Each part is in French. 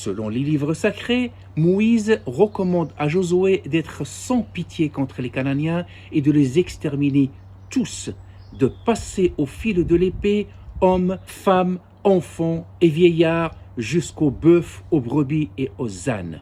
Selon les livres sacrés, Moïse recommande à Josué d'être sans pitié contre les Cananéens et de les exterminer tous, de passer au fil de l'épée hommes, femmes, enfants et vieillards jusqu'aux bœufs, aux brebis et aux ânes.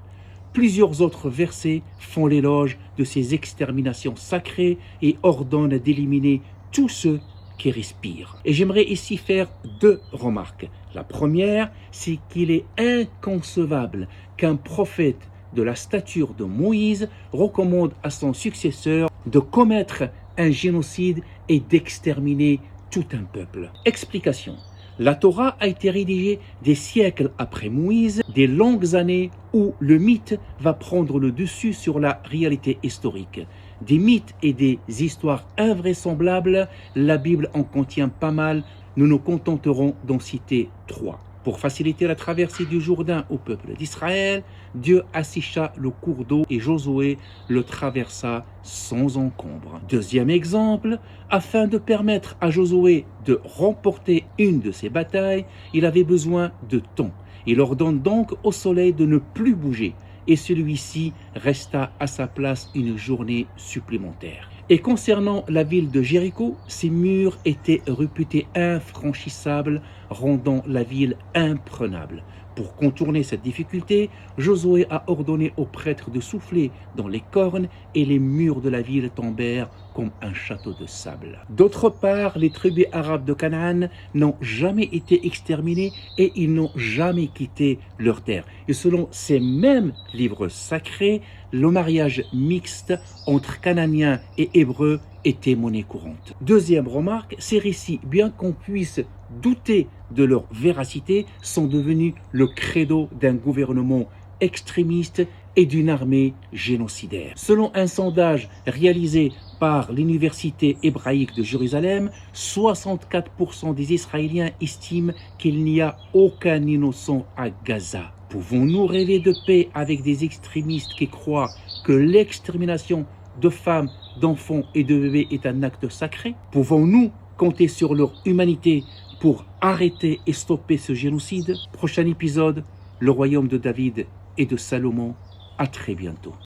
Plusieurs autres versets font l'éloge de ces exterminations sacrées et ordonnent d'éliminer tous ceux qui respirent. Et j'aimerais ici faire deux remarques. La première, c'est qu'il est inconcevable qu'un prophète de la stature de Moïse recommande à son successeur de commettre un génocide et d'exterminer tout un peuple. Explication. La Torah a été rédigée des siècles après Moïse, des longues années où le mythe va prendre le dessus sur la réalité historique. Des mythes et des histoires invraisemblables, la Bible en contient pas mal, nous nous contenterons d'en citer 3. Pour faciliter la traversée du Jourdain au peuple d'Israël, Dieu assécha le cours d'eau et Josué le traversa sans encombre. Deuxième exemple, afin de permettre à Josué de remporter une de ces batailles, il avait besoin de temps. Il ordonne donc au soleil de ne plus bouger et celui-ci resta à sa place une journée supplémentaire. Et concernant la ville de Jéricho, ses murs étaient réputés infranchissables, rendant la ville imprenable. Pour contourner cette difficulté, Josué a ordonné aux prêtres de souffler dans les cornes et les murs de la ville tombèrent comme un château de sable. D'autre part, les tribus arabes de Canaan n'ont jamais été exterminées et ils n'ont jamais quitté leur terre. Et selon ces mêmes livres sacrés, le mariage mixte entre Cananéens et Hébreux était monnaie courante. Deuxième remarque, ces récits, bien qu'on puisse douter de leur véracité, sont devenus le credo d'un gouvernement extrémiste et d'une armée génocidaire. Selon un sondage réalisé par l'Université hébraïque de Jérusalem, 64% des Israéliens estiment qu'il n'y a aucun innocent à Gaza. Pouvons-nous rêver de paix avec des extrémistes qui croient que l'extermination de femmes, d'enfants et de bébés est un acte sacré? Pouvons-nous compter sur leur humanité pour arrêter et stopper ce génocide? Prochain épisode, le royaume de David et de Salomon. À très bientôt.